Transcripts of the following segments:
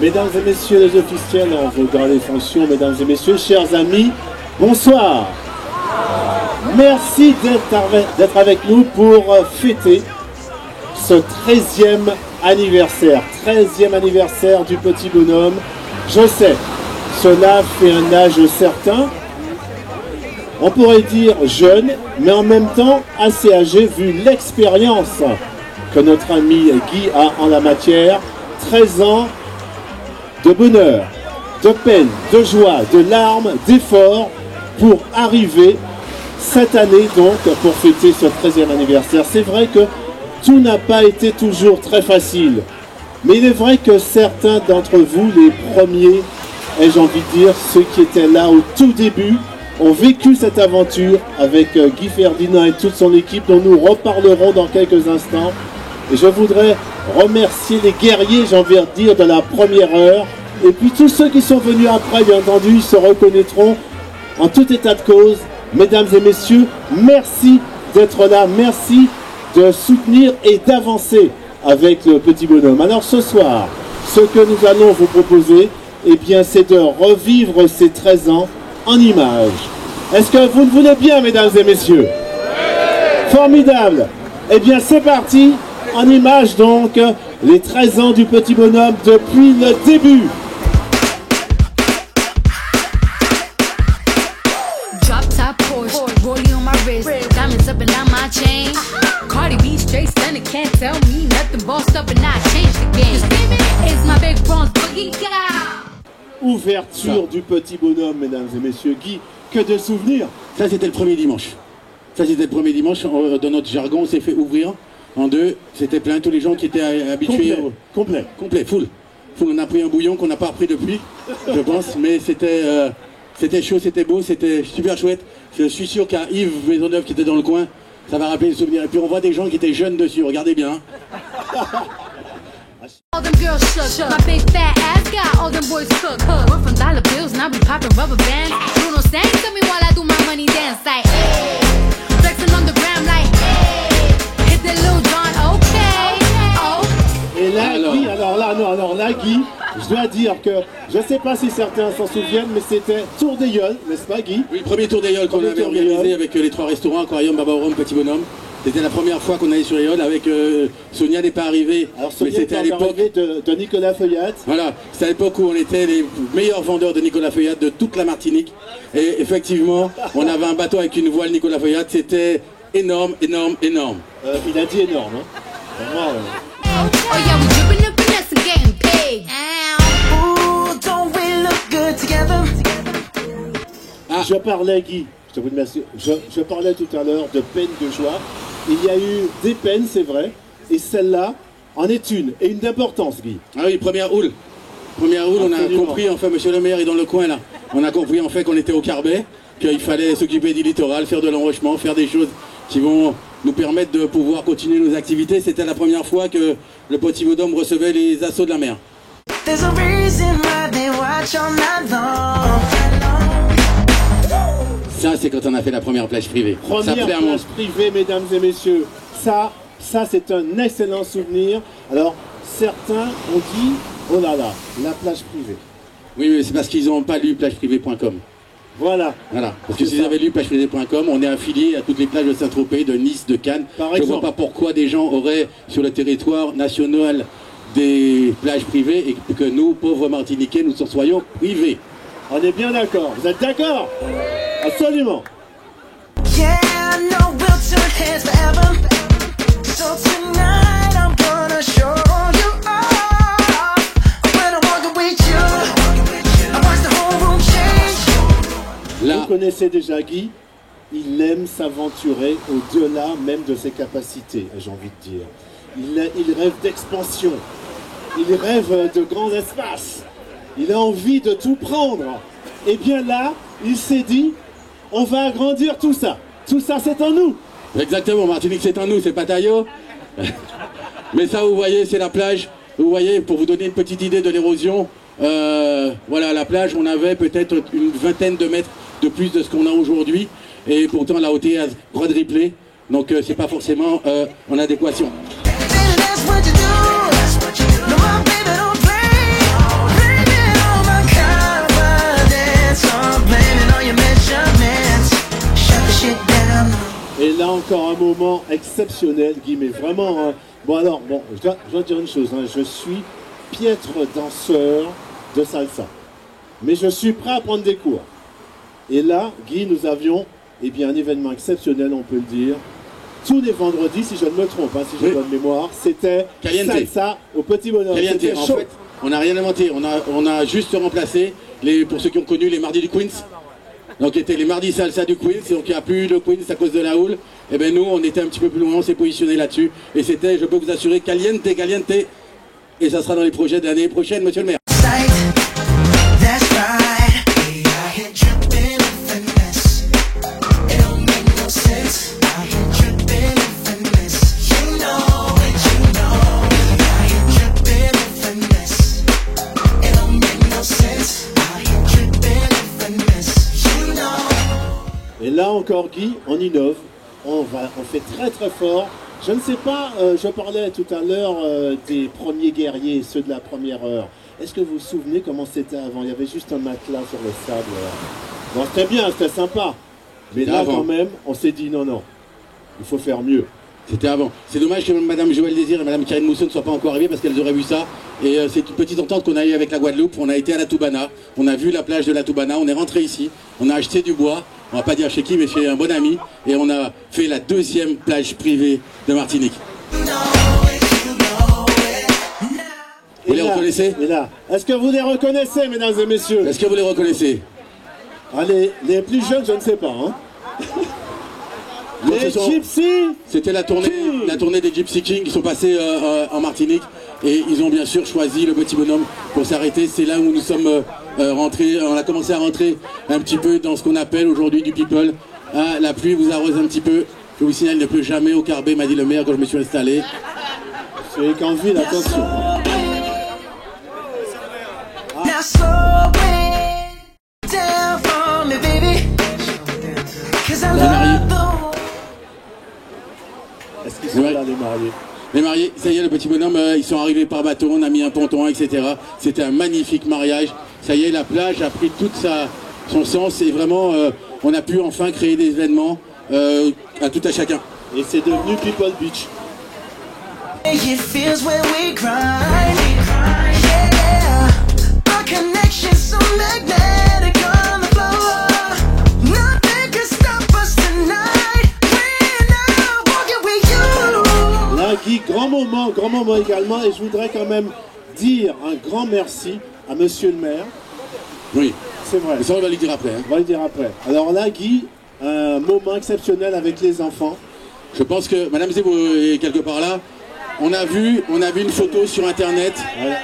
Mesdames et messieurs les officiels, on veut dans les fonctions, mesdames et messieurs, chers amis, bonsoir. Merci d'être avec nous pour fêter ce 13e anniversaire. 13e anniversaire du petit bonhomme. Je sais, cela fait un âge certain. On pourrait dire jeune, mais en même temps assez âgé vu l'expérience que notre ami Guy a en la matière. 13 ans de bonheur, de peine, de joie, de larmes, d'efforts pour arriver cette année donc pour fêter ce 13e anniversaire. C'est vrai que tout n'a pas été toujours très facile, mais il est vrai que certains d'entre vous, les premiers, ai-je envie de dire, ceux qui étaient là au tout début, ont vécu cette aventure avec Guy Ferdinand et toute son équipe dont nous reparlerons dans quelques instants. Et je voudrais remercier les guerriers, j'ai envie de dire, de la première heure. Et puis tous ceux qui sont venus après, bien entendu, ils se reconnaîtront en tout état de cause. Mesdames et messieurs, merci d'être là, merci de soutenir et d'avancer avec le petit bonhomme. Alors ce soir, ce que nous allons vous proposer, eh bien, c'est de revivre ces 13 ans en images. Est-ce que vous le voulez bien, mesdames et messieurs? Formidable. Eh bien, c'est parti. En image donc, les 13 ans du petit bonhomme depuis le début. Drop top Porsche, rollie on my wrist, diamonds up and down my chain. Cardi B straight stunning, can't tell me nothing. Bossed up and I changed the game. It's my big bronze boogie girl. Ouverture du petit bonhomme, mesdames et messieurs. Guy, que de souvenirs. Ça c'était le premier dimanche. Ça c'était le premier dimanche. Dans notre jargon, on s'est fait ouvrir en deux. C'était plein, tous les gens qui étaient habitués. Complet, full. On a pris un bouillon qu'on n'a pas repris depuis, je pense. Mais c'était chaud, c'était beau, c'était super chouette. Je suis sûr qu'à Yves Maisonneuve qui était dans le coin, ça va rappeler le souvenir. Et puis on voit des gens qui étaient jeunes dessus, regardez bien. All them girls shook. My big fat ass got all them boys cooked. We're from dollar bills, now we popping rubber bands. Bruno sang to me while I do my money dance. Like, hey, flexing on the gram like, hey, hit the Lil Jon, okay, oh. Et là, Guy, alors là, Guy, je dois dire que, je ne sais pas si certains s'en souviennent, mais c'était Tour des Yoles, n'est-ce pas, Guy? Oui, premier Tour des Yoles qu'on avait organisé avec les 3 restaurants, Aquarium, Baba Rome, Petit Bonhomme. C'était la première fois qu'on allait sur les Yoles avec Sonia n'est pas arrivée. Alors Sonia mais c'était à l'époque de Nicolas Feuillat. Voilà, c'était à l'époque où on était les meilleurs vendeurs de Nicolas Feuillat de toute la Martinique. Et effectivement, on avait un bateau avec une voile Nicolas Feuillat. C'était énorme. Il a dit énorme. Hein. Vraiment, Oh yeah, we dripping the finesse and getting paid. Ooh, don't we look good together? Je parlais, Guy, je parlais tout à l'heure de peine, de joie. Il y a eu des peines, c'est vrai, et celle-là en est une, et une d'importance, Guy. Ah oui, première houle. On a compris, enfin, monsieur le maire est dans le coin là. On a compris en fait qu'on était au Carbet, qu'il fallait s'occuper du littoral, faire de l'enrochement, faire des choses qui vont nous permettre de pouvoir continuer nos activités. C'était la première fois que le petit bonhomme recevait les assauts de la mer. There's a reason why they watch all night long. Ça, c'est quand on a fait la première plage privée. Première plage privée, mesdames et messieurs. Ça c'est un excellent souvenir. Alors, certains ont dit, oh là là, la plage privée. Oui, mais c'est parce qu'ils n'ont pas lu plageprivée.com. Voilà. Parce que s'ils avaient lu plageprivée.com, on est affilié à toutes les plages de Saint-Tropez, de Nice, de Cannes. Je ne vois pas pourquoi des gens auraient sur le territoire national des plages privées et que nous, pauvres Martiniquais, nous soyons privés. On est bien d'accord. Vous êtes d'accord? Absolument. Yeah, I know we'll turn heads forever. So tonight I'm gonna show you off. When I'm walking with you, I watch the whole room change. Vous connaissez déjà Guy. Il aime s'aventurer au-delà même de ses capacités, j'ai envie de dire. Il rêve d'expansion. Il rêve de grands espaces. Il a envie de tout prendre. Et bien là, il s'est dit, on va agrandir tout ça. Tout ça, c'est en nous. Exactement, Martinique, c'est en nous, c'est pas Taillot. Mais ça, vous voyez, c'est la plage. Vous voyez, pour vous donner une petite idée de l'érosion, voilà, la plage, on avait peut-être une vingtaine de mètres de plus de ce qu'on a aujourd'hui. Et pourtant, la hauteur est quadruplée. Donc, c'est pas forcément en adéquation. shit down. Et là encore un moment exceptionnel, Guy, mais vraiment... hein. Bon alors, bon, je dois dire une chose, hein, je suis piètre danseur de salsa. Mais je suis prêt à prendre des cours. Et là, Guy, nous avions eh bien, un événement exceptionnel, on peut le dire. Tous les vendredis, si je ne me trompe, hein, si j'ai bonne mémoire, c'était salsa au Petit Bonheur. Caliente. En fait, on n'a rien inventé, on a juste remplacé, pour ceux qui ont connu les mardis du Queens. Donc c'était les mardis salsa du Queens, donc il n'y a plus de Queens à cause de la houle. Et bien nous, on était un petit peu plus loin, on s'est positionné là-dessus. Et c'était, je peux vous assurer, caliente. Et ça sera dans les projets de l'année prochaine, monsieur le maire. That's right. We out here dripping in finesse. It don't make no sense. Out here dripping in finesse. You know it, you know. We out here dripping in finesse. It don't make no sense. Out here dripping in finesse. You know. Et là encore, Guy, on innove, on fait très très fort. Je ne sais pas, je parlais tout à l'heure des premiers guerriers, ceux de la première heure. Est-ce que vous vous souvenez comment c'était avant? Il y avait juste un matelas sur le sable. Bon, c'était bien, c'était sympa. Mais là, quand même, on s'est dit non, non, il faut faire mieux. C'était avant. C'est dommage que Madame Joël Désir et Madame Karine Mousseau ne soient pas encore arrivées parce qu'elles auraient vu ça. Et c'est une petite entente qu'on a eue avec la Guadeloupe. On a été à la Toubana, on a vu la plage de la Toubana, on est rentré ici, on a acheté du bois, on va pas dire chez qui, mais chez un bon ami, et on a fait la deuxième plage privée de Martinique. Vous les reconnaissez? Et là, est-ce que vous les reconnaissez, mesdames et messieurs? Est-ce que vous les reconnaissez? Allez, les plus jeunes, je ne sais pas. Hein. Les Gypsy. C'était la tournée des Gypsy Kings qui sont passés en Martinique. Et ils ont bien sûr choisi le Petit Bonhomme pour s'arrêter. C'est là où nous sommes rentrés. On a commencé à rentrer un petit peu dans ce qu'on appelle aujourd'hui du people. Ah, la pluie vous arrose un petit peu. Je vous signale, il ne pleut jamais au Carbet, m'a dit le maire quand je me suis installé. C'est qu'en ville, attention. Now slow it down for me, baby. 'Cause I love the... Est-ce qu'ils sont là, les mariés? Les mariés, ça y est, le Petit Bonhomme, ils sont arrivés par bateau, on a mis un ponton, etc. C'était un magnifique mariage. Ça y est, la plage a pris toute son sens et vraiment, on a pu enfin créer des événements à tout à chacun. Et c'est devenu People Beach. It feels when we grind. Yeah. Our connection so magnetic on the floor. Nothing can stop us tonight. When I'm walking with you. Là, Guy, grand moment également. Et je voudrais quand même dire un grand merci à monsieur le maire. Oui. C'est vrai. Mais ça, on va lui dire après. Hein. On va le dire après. Alors là, Guy, un moment exceptionnel avec les enfants. Je pense que Madame Zebo est quelque part là. On a vu une photo sur internet.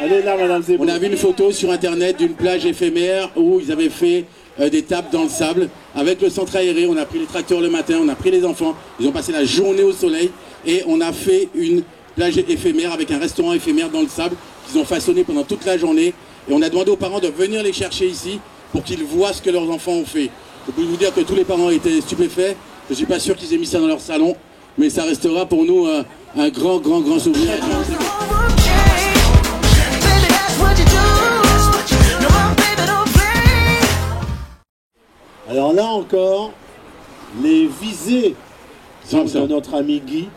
Elle est là, Madame Zebo. On a vu une photo sur internet d'une plage éphémère où ils avaient fait des tables dans le sable. Avec le centre aéré, on a pris les tracteurs le matin, on a pris les enfants. Ils ont passé la journée au soleil et on a fait une plage éphémère avec un restaurant éphémère dans le sable qu'ils ont façonné pendant toute la journée. Et on a demandé aux parents de venir les chercher ici pour qu'ils voient ce que leurs enfants ont fait. Je peux vous dire que tous les parents étaient stupéfaits. Je ne suis pas sûr qu'ils aient mis ça dans leur salon, mais ça restera pour nous un grand souvenir. Alors là encore, les visées de notre ami Guy,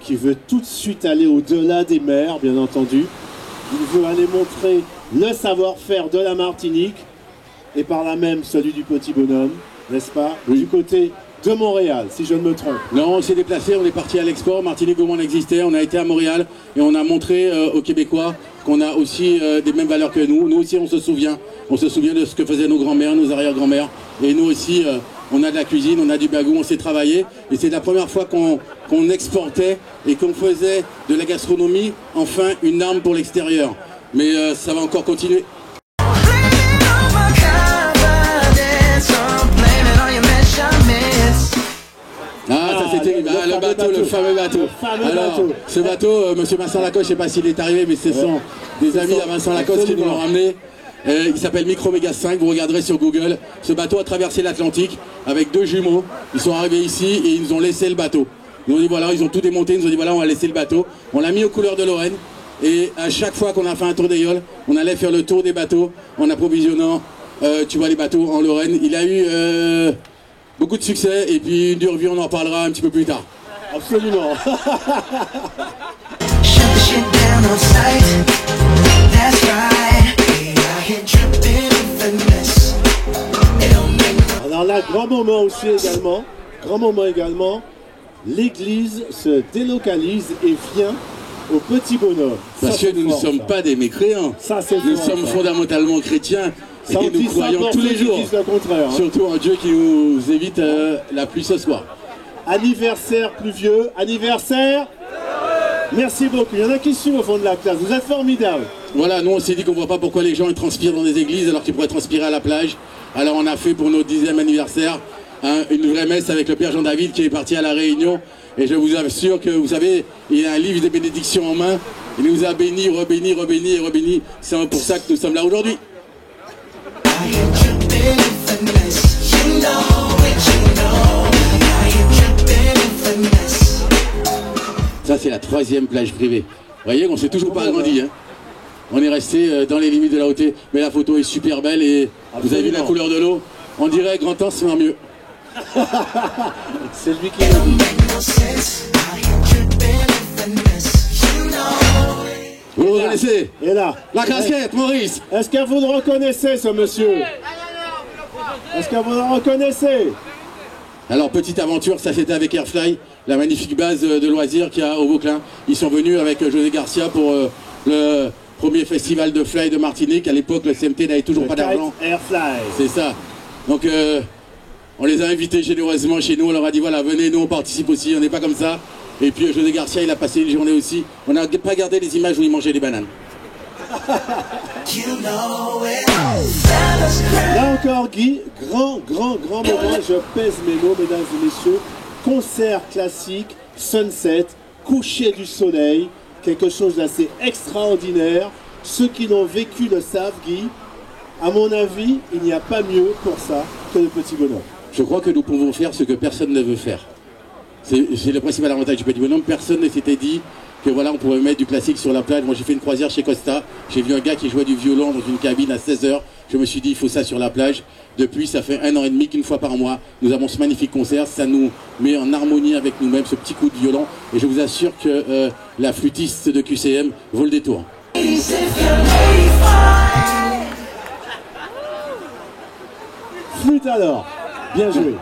qui veut tout de suite aller au-delà des mers, bien entendu. Il veut aller montrer le savoir-faire de la Martinique, et par là même celui du Petit Bonhomme, n'est-ce pas, du côté de Montréal, si je ne me trompe. Non, on s'est déplacé, on est parti à l'export, Martinique au moins existait, on a été à Montréal et on a montré aux Québécois qu'on a aussi des mêmes valeurs que nous. Nous aussi on se souvient de ce que faisaient nos grands-mères, nos arrière-grands-mères. Et nous aussi, on a de la cuisine, on a du bagou, on sait travailler. Et c'est la première fois qu'on exportait et qu'on faisait de la gastronomie, enfin, une arme pour l'extérieur. Mais ça va encore continuer. Ah, ça c'était le bateau, le fameux bateau. Alors, ce bateau, monsieur Vincent Lacoste, je ne sais pas s'il est arrivé, mais ce sont des amis à Vincent Lacoste qui nous l'ont ramené. Il s'appelle Microméga 5, vous regarderez sur Google. Ce bateau a traversé l'Atlantique avec 2 jumeaux. Ils sont arrivés ici et ils nous ont laissé le bateau. Ils nous ont dit voilà, ils ont tout démonté, ils nous ont dit voilà, on va laisser le bateau. On l'a mis aux couleurs de Lorraine. Et à chaque fois qu'on a fait un tour des Yoles, on allait faire le tour des bateaux en approvisionnant, tu vois, les bateaux en Lorraine. Il a eu beaucoup de succès et puis une dure vie, on en parlera un petit peu plus tard. Absolument. Shut the shit down on sight. That's right. We out here dripping in finesse. It don't make no Alors là, grand moment aussi également, l'église se délocalise et vient au petit bonhomme. Parce Ça, que c'est nous ne fort, sommes ça. pas des mécréants. Ça, c'est Nous fort, sommes ça. fondamentalement chrétiens et Ça, on nous dit ça croyons pour tous ceux les qui jours. disent le contraire, hein. Surtout en Dieu qui nous évite la pluie ce soir. Anniversaire pluvieux, anniversaire. Merci beaucoup. Il y en a qui suivent au fond de la classe. Vous êtes formidables. Voilà, nous on s'est dit qu'on ne voit pas pourquoi les gens ils transpirent dans des églises alors qu'ils pourraient transpirer à la plage. Alors on a fait pour notre 10e anniversaire une vraie messe avec le Père Jean-David qui est parti à La Réunion. Et je vous assure que, vous savez, il a un livre des bénédictions en main. Il nous a bénis, rebénis, rebénis et rebénis. C'est pour ça que nous sommes là aujourd'hui. out here dripping in finesse. You know it, you know. Out here dripping in finesse. Ça, c'est la 3e plage privée. Vous voyez qu'on s'est toujours pas agrandi. Hein. On est resté dans les limites de la hauteur. Mais la photo est super belle et vous avez vu la couleur de l'eau. On dirait grand temps, c'est mieux. C'est lui qui l'a dit. Make no sense. Out here dripping in finesse. You know it. Vous le reconnaissez? Et là. La casquette, Maurice. Est-ce que vous le reconnaissez, ce monsieur? Est-ce que vous le reconnaissez? Alors, petite aventure, ça c'était avec Airfly, la magnifique base de loisirs qu'il y a au Vauclin. Ils sont venus avec José Garcia pour le premier festival de fly de Martinique. À l'époque, le CMT n'avait toujours pas d'argent. Airfly. C'est ça. Donc, on les a invités généreusement chez nous. On leur a dit, voilà, venez, nous on participe aussi, on n'est pas comme ça. Et puis José Garcia, il a passé une journée aussi. On n'a pas gardé les images où il mangeait des bananes. You know it. Fellas cry. Là encore, Guy, grand moment, je pèse mes mots, mesdames et messieurs. Concert classique, sunset, coucher du soleil, quelque chose d'assez extraordinaire. Ceux qui l'ont vécu le savent, Guy. À mon avis, il n'y a pas mieux pour ça que le petit bonhomme. Je crois que nous pouvons faire ce que personne ne veut faire. C'est le principal avantage du petit bonhomme. Personne ne s'était dit que voilà, on pourrait mettre du classique sur la plage. Moi, j'ai fait une croisière chez Costa. J'ai vu un gars qui jouait du violon dans une cabine à 16h. Je me suis dit, il faut ça sur la plage. Depuis, ça fait 1 an et demi qu'une fois par mois, nous avons ce magnifique concert. Ça nous met en harmonie avec nous-mêmes, ce petit coup de violon. Et je vous assure que la flûtiste de QCM vaut le détour. If you're ready for Flûte alors, bien joué.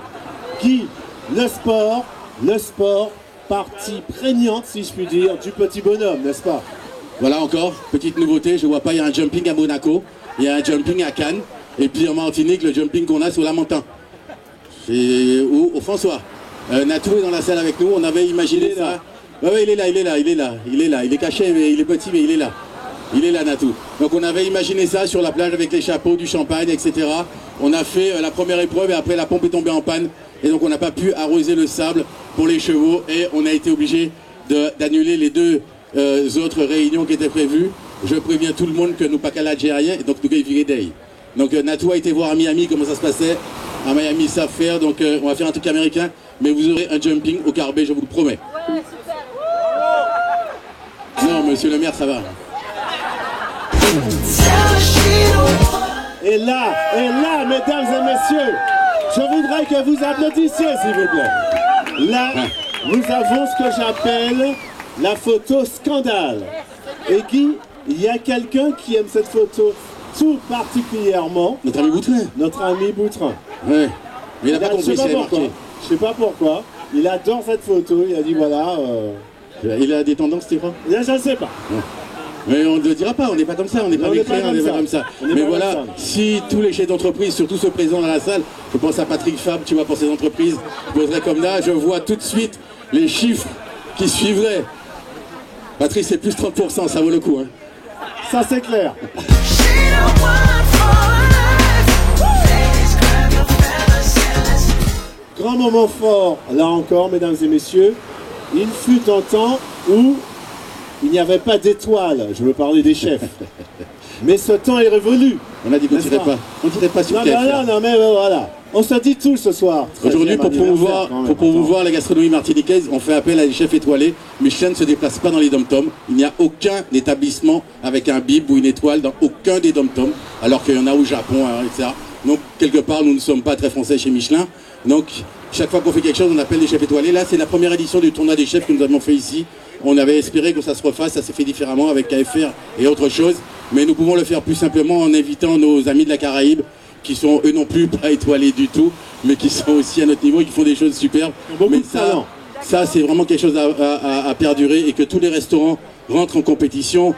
Guy, le sport, partie prégnante, si je puis dire, du petit bonhomme, n'est-ce pas? Voilà encore, petite nouveauté, je vois pas, il y a un jumping à Monaco, il y a un jumping à Cannes, et puis en Martinique, le jumping qu'on a, c'est au Lamentin. C'est au François. Natou est dans la salle avec nous, on avait imaginé ça. Ouais, il est là, il est caché, mais il est petit, mais il est là. Il est là, Natou. Donc on avait imaginé ça sur la plage avec les chapeaux, du champagne, etc. On a fait la première épreuve et après la pompe est tombée en panne. Et donc on n'a pas pu arroser le sable pour les chevaux et on a été obligé d'annuler les 2 autres réunions qui étaient prévues. Je préviens tout le monde que nous pas qu'à l'Algérien, donc nous gagnons day. Donc Natou a été voir à Miami comment ça se passait. À Miami, ils savent faire, donc on va faire un truc américain. Mais vous aurez un jumping au Carbet, je vous le promets. Non, monsieur le maire, ça va. Et là, mesdames et messieurs, je voudrais que vous applaudissiez, s'il vous plaît. Là, nous avons ce que j'appelle la photo scandale. Et Guy, il y a quelqu'un qui aime cette photo tout particulièrement. Notre ami Boutrin. Notre ami Boutrin. Ouais. Mais il n'a pas compris, c'est marqué. Je sais pas pourquoi. Il adore cette photo. Il a dit voilà. Il a des tendances, tu crois? Là, je ne sais pas. Mais on ne le dira pas, on n'est pas comme ça, on n'est pas mécréants, on n'est pas comme ça. Mais voilà, comme ça. si tous les chefs d'entreprise, surtout ceux présents dans la salle, je pense à Patrick Fab, tu vois, pour ces entreprises, poseraient comme là, je vois tout de suite les chiffres qui suivraient. Patrick, c'est plus 30%, ça vaut le coup. Hein. Ça, c'est clair. Grand moment fort, là encore, mesdames et messieurs. Il fut un temps où il n'y avait pas d'étoiles. Je veux parler des chefs. Mais ce temps est révolu. On a dit qu'on ne tirait pas. On ne tirait pas sur TF1. Non, mais voilà. On se dit tout ce soir. Aujourd'hui, pour promouvoir la gastronomie martiniquaise, on fait appel à des chefs étoilés. Michelin ne se déplace pas dans les dom-toms. Il n'y a aucun établissement avec un bib ou une étoile dans aucun des dom-toms, alors qu'il y en a au Japon, etc. Donc, quelque part, nous ne sommes pas très français chez Michelin. Donc, chaque fois qu'on fait quelque chose, on appelle les chefs étoilés. Là, c'est la première édition du tournoi des chefs que nous avons fait ici. On avait espéré que ça se refasse, ça s'est fait différemment avec KFR et autre chose. Mais nous pouvons le faire plus simplement en invitant nos amis de la Caraïbe, qui sont eux non plus pas étoilés du tout, mais qui sont aussi à notre niveau, qui font des choses superbes. Mais ça c'est vraiment quelque chose à perdurer, et que tous les restaurants rentrent en compétition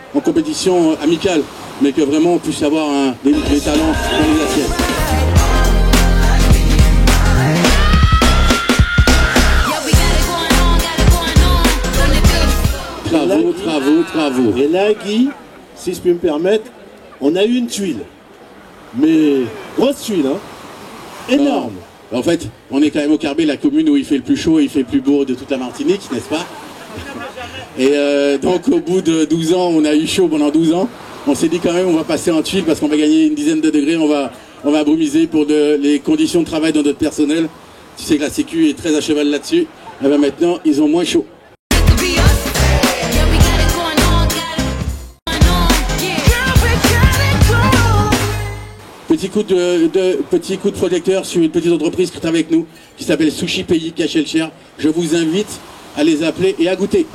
amicale, mais que vraiment on puisse avoir des talents dans les assiettes. Travaux. Et là, Guy, si je peux me permettre, on a eu une tuile. Mais grosse tuile, hein. Énorme. En fait, on est quand même au Carbet, la commune où il fait le plus chaud et il fait le plus beau de toute la Martinique, n'est-ce pas? Et donc au bout de 12 ans, on a eu chaud pendant 12 ans. On s'est dit quand même on va passer en tuile parce qu'on va gagner une dizaine de degrés, on va brumiser pour les conditions de travail de notre personnel. Tu sais que la Sécu est très à cheval là-dessus. Et bien maintenant, ils ont moins chaud. Petit coup de projecteur sur une petite entreprise qui est avec nous, qui s'appelle Sushi Pays Cachelcher. Je vous invite à les appeler et à goûter.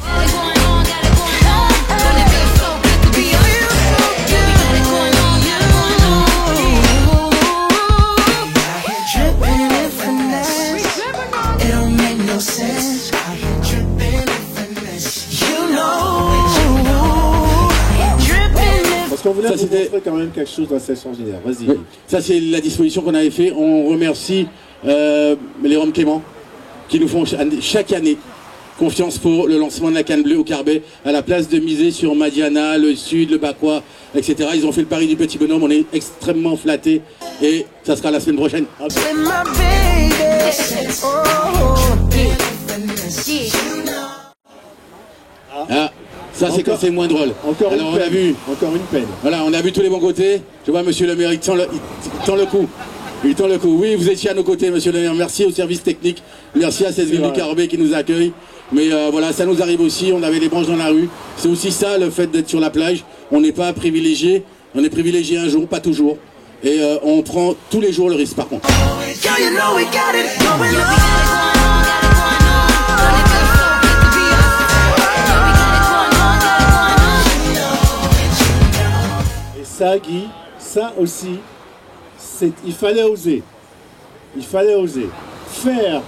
On voulait vous montrer quand même quelque chose d'assez extraordinaire. Vas-y. Oui. Ça, c'est la disposition qu'on avait fait. On remercie les Roms Clément qui nous font chaque année confiance pour le lancement de la canne bleue au Carbet, à la place de miser sur Madiana, le Sud, le Bacois, etc. Ils ont fait le pari du petit bonhomme. On est extrêmement flattés et ça sera la semaine prochaine. Ah. Ça, c'est quand c'est moins drôle. Encore une peine. Voilà, on a vu tous les bons côtés. Je vois monsieur le maire, il tend le coup. Oui, vous étiez à nos côtés, monsieur le maire. Merci au service technique. Merci à cette ville du Carbet qui nous accueille. Mais voilà, ça nous arrive aussi. On avait les branches dans la rue. C'est aussi ça, le fait d'être sur la plage. On n'est pas privilégié. On est privilégié un jour, pas toujours. Et on prend tous les jours le risque, par contre. Ça, Guy, ça aussi, il fallait oser. Il fallait oser. Faire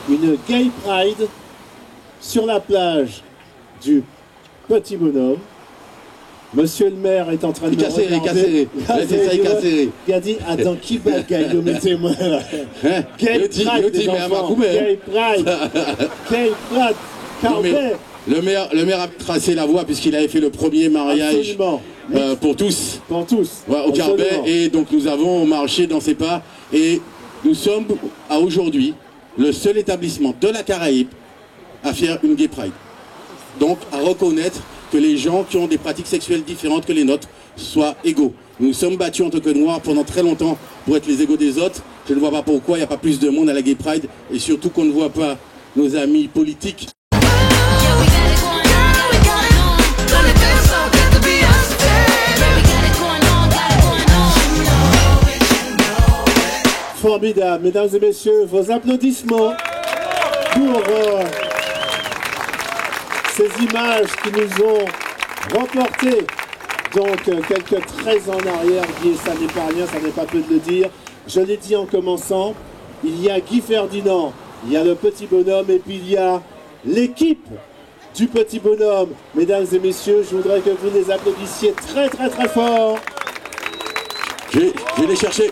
une gay pride sur la plage du Petit Bonhomme. Monsieur le maire est en train de me regarder. Il a dit, attends, qui bagaille, mettez-moi là. Gay pride des enfants. Gay pride. Gay pride. Carbet. Le maire a tracé la voie puisqu'il avait fait le premier mariage pour tous. Ouais, au Carbet, et donc nous avons marché dans ses pas et nous sommes à aujourd'hui le seul établissement de la Caraïbe à faire une gay pride. Donc à reconnaître que les gens qui ont des pratiques sexuelles différentes que les nôtres soient égaux. Nous nous sommes battus en tant que noirs pendant très longtemps pour être les égaux des autres. Je ne vois pas pourquoi il n'y a pas plus de monde à la gay pride, et surtout qu'on ne voit pas nos amis politiques. Formidable, mesdames et messieurs, vos applaudissements pour ces images qui nous ont reporté donc quelques 13 ans en arrière. Guy, ça n'est pas rien, ça n'est pas peu de le dire. Je l'ai dit en commençant, il y a Guy Ferdinand, il y a le Petit Bonhomme, et puis il y a l'équipe du Petit Bonhomme. Mesdames et messieurs, je voudrais que vous les applaudissiez très très très fort. Je vais les chercher.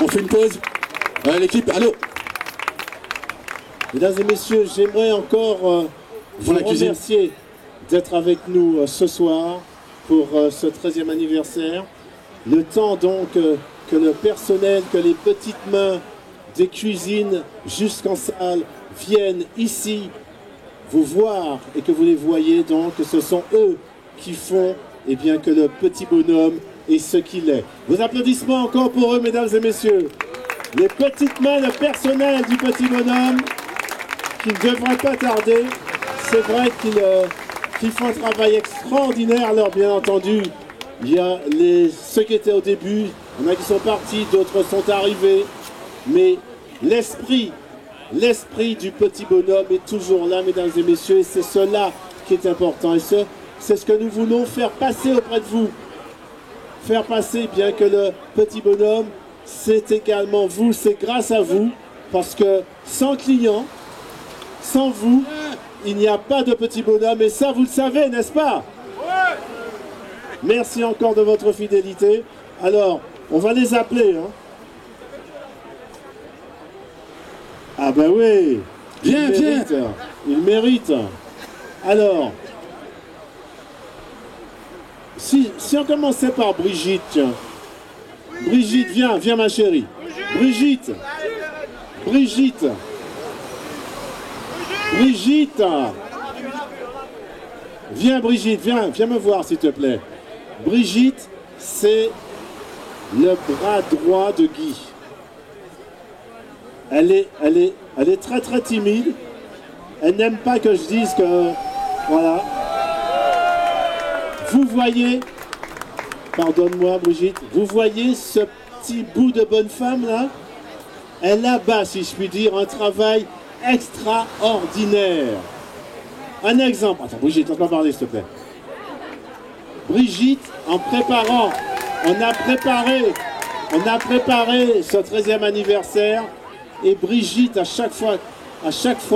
On fait une pause. L'équipe, allô. Mesdames et messieurs, j'aimerais encore vous remercier d'être avec nous ce soir pour ce 13e anniversaire. Le temps donc que le personnel, que les petites mains des cuisines jusqu'en salle viennent ici vous voir et que vous les voyez, donc ce sont eux qui font bien que le Petit Bonhomme est ce qu'il est. Vos applaudissements encore pour eux, mesdames et messieurs. Les petites mains, le personnel du Petit Bonhomme qui ne devrait pas tarder. C'est vrai qu'ils font un travail extraordinaire. Alors bien entendu, il y a ceux qui étaient au début, il y en a qui sont partis, d'autres sont arrivés. mais l'esprit du petit bonhomme est toujours là, mesdames et messieurs, et c'est cela qui est important. Et c'est ce que nous voulons faire passer auprès de vous. Faire passer, bien que le petit bonhomme, c'est également vous, c'est grâce à vous, parce que sans clients, sans vous, il n'y a pas de petit bonhomme, et ça vous le savez, n'est-ce pas? Merci encore de votre fidélité. Alors, on va les appeler. Hein. Ah ben oui, Viens. Il mérite. Alors, si on commençait par Brigitte, tiens. Brigitte, viens ma chérie. Brigitte. Viens Brigitte, viens me voir s'il te plaît. Brigitte, c'est le bras droit de Guy. Elle est très très timide. Elle n'aime pas que je dise que... Voilà. Vous voyez... Pardonne-moi Brigitte. Vous voyez ce petit bout de bonne femme là? Elle abat, si je puis dire, un travail extraordinaire. Un exemple. Attends Brigitte, laisse-moi parler s'il te plaît. Brigitte, en préparant, on a préparé ce 13e anniversaire. Et Brigitte, à chaque fois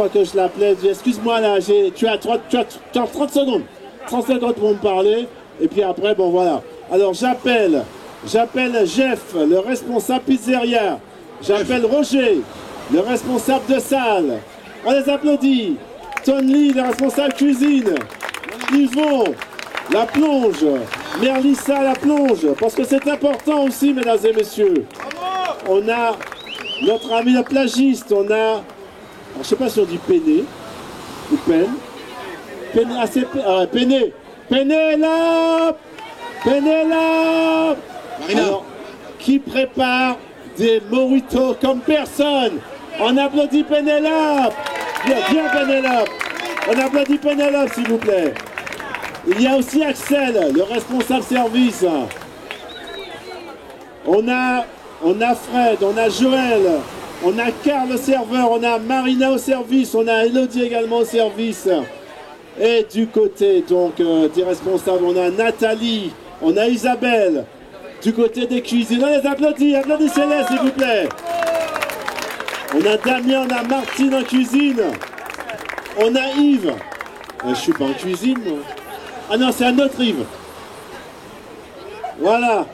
que je l'appelais, elle dit excuse-moi là, tu as 30 secondes. 30 secondes pour me parler. Et puis après, bon voilà. Alors j'appelle Jeff, le responsable pizzeria. J'appelle Roger, le responsable de salle. On les applaudit. Tony, le responsable cuisine. Yvon, la plonge. Merlissa, la plonge. Parce que c'est important aussi, mesdames et messieurs. On a notre ami le plagiste. On a, alors, je ne sais pas si on dit Péné ou Pen. Pénélope. Alors, qui prépare des mojitos comme personne. On applaudit Pénélope. Viens Pénélope. On applaudit Pénélope s'il vous plaît. Il y a aussi Axel, le responsable service. On a Fred, on a Joël, on a Karl le serveur, on a Marina au service, on a Elodie également au service. Et du côté donc des responsables, on a Nathalie, on a Isabelle. Du côté des cuisines, on les applaudit, applaudissez-les s'il vous plaît. On a Damien, on a Martine en cuisine. On a Yves. Je suis pas en cuisine moi. Ah non, c'est un autre Yves. Voilà.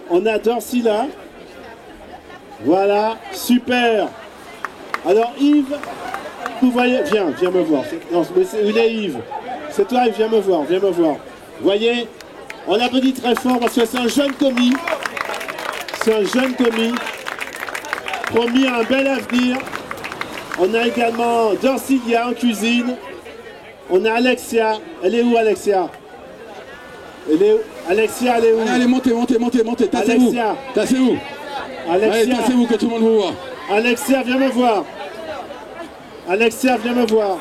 On a Dorcy là. Voilà, super. Alors Yves, vous voyez, viens me voir. Non, il est Yves. C'est toi Yves, viens me voir. Vous voyez, on applaudit très fort parce que c'est un jeune commis. Promis un bel avenir. On a également Dorcilia en cuisine. On a Alexia. Elle est où Alexia? Alexia, elle est où? Allez, montez. Tassez-vous. Alexia. Allez, tassez-vous que tout le monde vous voit. Alexia, viens me voir. Alexia, viens me voir.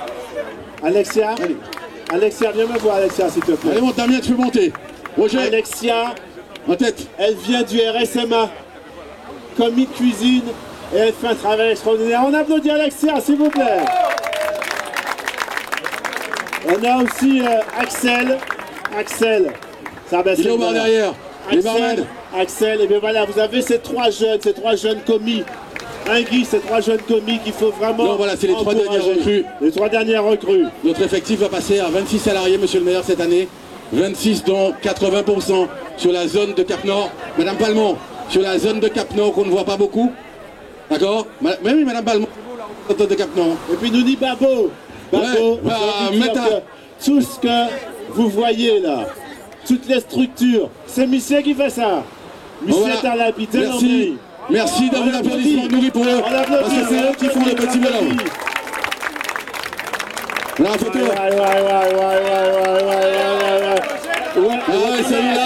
Alexia, viens me voir, Alexia, s'il te plaît. Allez, monte, Damien, tu peux monter. Roger. Alexia, en tête. elle vient du RSMA. Commis de cuisine. Et elle fait un travail extraordinaire. On applaudit Alexia, s'il vous plaît. On a aussi Axel. Ça, ben, il est au bar derrière. Axel, et bien voilà, vous avez ces trois jeunes commis. Un Guy, ces trois jeunes commis qu'il faut vraiment. Non, voilà, c'est les trois dernières recrues. Les trois dernières recrues. Notre effectif va passer à 26 salariés, monsieur le maire, cette année. 26 dont 80% sur la zone de Cap Nord. Madame Palmont, sur la zone de Cap Nord qu'on ne voit pas beaucoup. D'accord? Mais oui, Madame Palmont, la zone de Cap Nord. Et puis nous dit Babo. Tout ce que vous voyez là, toutes les structures, c'est Michel qui fait ça. Michel est à l'habitude. Merci d'avoir l'applaudissement nourri pour eux. Parce que c'est eux qui font le petit bonhomme. La photo. Ouais, celui-là.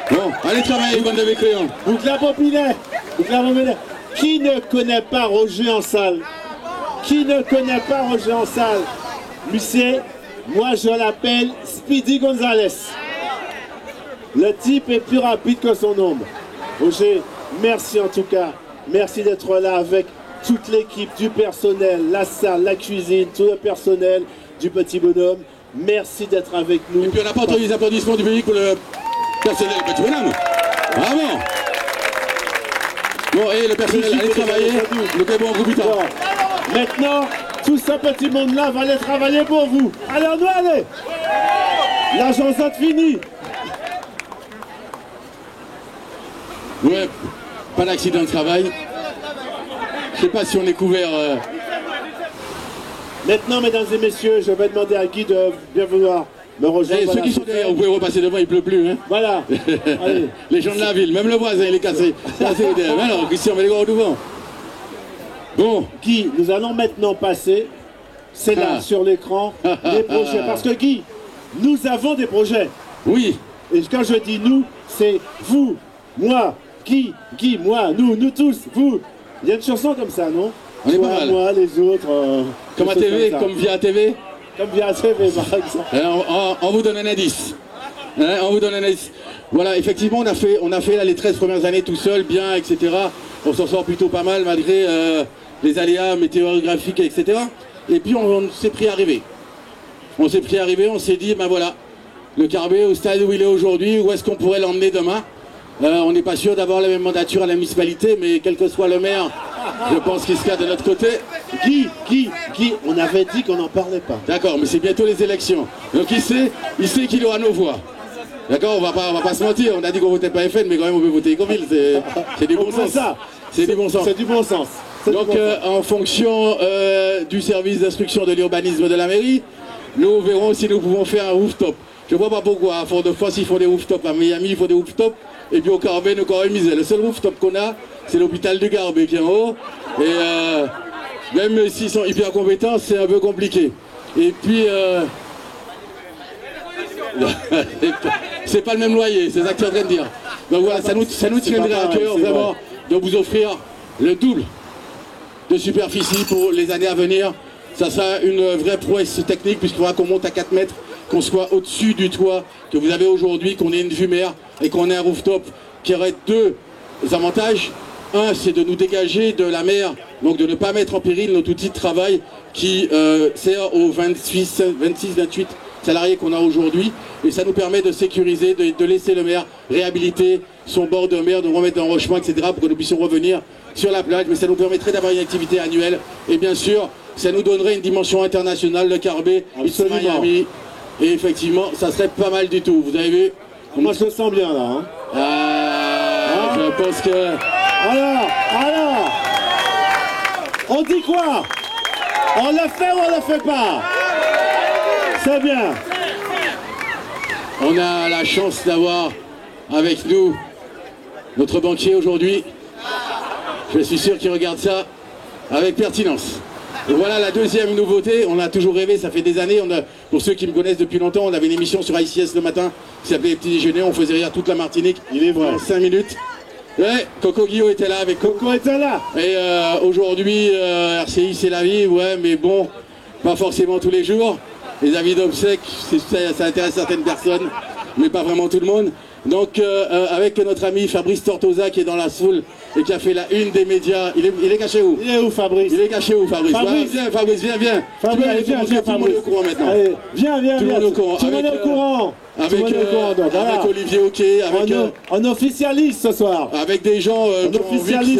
Bon, allez travailler, bande de crayons. Boucla Popinet. Qui ne connaît pas Roger en salle? Michel, moi je l'appelle Speedy Gonzalez. Le type est plus rapide que son ombre. Roger, merci en tout cas. Merci d'être là avec toute l'équipe, du personnel, la salle, la cuisine, tout le personnel du Petit Bonhomme. Merci d'être avec nous. Et puis on n'a pas entendu les applaudissements du public pour le personnel du Petit Bonhomme. Bravo. Bon, et le personnel, allez travailler. Le bon groupe plus tard. Maintenant, tout ce petit monde-là va aller travailler pour vous. Allez, on doit aller. L'argent, ça fini. Ouais, pas d'accident de travail. Je sais pas si on est couvert. Maintenant, mesdames et messieurs, je vais demander à Guy de bien vouloir me rejoindre. Et ceux qui sont derrière, vous pouvez repasser devant, il pleut plus. Hein. Voilà. Allez. Les gens de la ville, même le voisin, il est cassé. Alors, Christian, on va les voir devant. Bon. Guy, nous allons maintenant passer, c'est là, sur l'écran, les projets. Parce que Guy, nous avons des projets. Oui. Et quand je dis nous, c'est vous, moi, Guy, moi, nous tous, vous. Il y a une chanson comme ça, non? On est pas mal. Moi, les autres. Comme à TV, comme via TV. Comme via TV, par exemple. On vous donne un indice. Hein, on vous donne un indice. Voilà, effectivement, on a fait là, les 13 premières années tout seul, bien, etc. On s'en sort plutôt pas mal malgré les aléas météorographiques, etc. Et puis on s'est pris à rêver. On s'est pris à rêver, on s'est dit, ben voilà, le Carbet au stade où il est aujourd'hui, où est-ce qu'on pourrait l'emmener demain? On n'est pas sûr d'avoir la même mandature à la municipalité, mais quel que soit le maire, je pense qu'il sera de notre côté. Guy, on avait dit qu'on n'en parlait pas. D'accord, mais c'est bientôt les élections. Donc il sait qu'il aura nos voix. D'accord, on va pas se mentir, on a dit qu'on votait pas FN, mais quand même on peut voter comme il, c'est du bon sens. C'est du bon sens. C'est du bon sens. Donc en fonction du service d'instruction de l'urbanisme de la mairie, nous verrons si nous pouvons faire un rooftop. Je ne vois pas pourquoi, à Fort-de-France, ils font des rooftops, à Miami, ils font des rooftops, et puis au Carbet, nous quand même misé. Le seul rooftop qu'on a, c'est l'hôpital du Carbet qui est en haut, et même s'ils sont hyper compétents, c'est un peu compliqué. Et puis, c'est pas le même loyer, c'est ça que tu es en train de dire. Donc voilà, ça nous tiendrait à cœur vraiment de vous offrir le double de superficie pour les années à venir. Ça sera une vraie prouesse technique puisqu'il faudra qu'on monte à 4 mètres, qu'on soit au-dessus du toit que vous avez aujourd'hui, qu'on ait une vue mer et qu'on ait un rooftop qui aurait deux avantages. Un, c'est de nous dégager de la mer, donc de ne pas mettre en péril notre outil de travail qui sert aux 26-28 salariés qu'on a aujourd'hui. Et ça nous permet de sécuriser, de laisser le maire réhabiliter son bord de mer, de remettre un rochement, etc. pour que nous puissions revenir sur la plage. Mais ça nous permettrait d'avoir une activité annuelle. Et bien sûr, ça nous donnerait une dimension internationale, le Carbet, Miami. Et effectivement, ça serait pas mal du tout. Vous avez vu? Moi, je le sens bien là. Je pense que... Alors, on dit quoi? On le fait ou on le fait pas? C'est bien. On a la chance d'avoir avec nous notre banquier aujourd'hui. Je suis sûr qu'il regarde ça avec pertinence. Et voilà la deuxième nouveauté. On a toujours rêvé, ça fait des années. Pour ceux qui me connaissent depuis longtemps, on avait une émission sur ICS le matin qui s'appelait Les Petits Déjeuners. On faisait rire toute la Martinique. Il est vrai. En 5 minutes. Ouais, Coco Guillaume était là avec Coco était là. Et aujourd'hui, RCI c'est la vie, ouais, mais bon, pas forcément tous les jours. Les avis d'obsèques, ça intéresse certaines personnes, mais pas vraiment tout le monde. Donc avec notre ami Fabrice Tortosa qui est dans la foule et qui a fait la une des médias. Il est caché où? Il est où Fabrice? Il est caché où Fabrice? Fabrice, viens, Fabrice, viens. Fabrice, viens, tout le monde est au courant maintenant. Allez, viens. Tout le monde est au courant. Tout le monde est au courant. Avec Olivier Hockey, on officialise ce soir. Avec des gens qui ont envie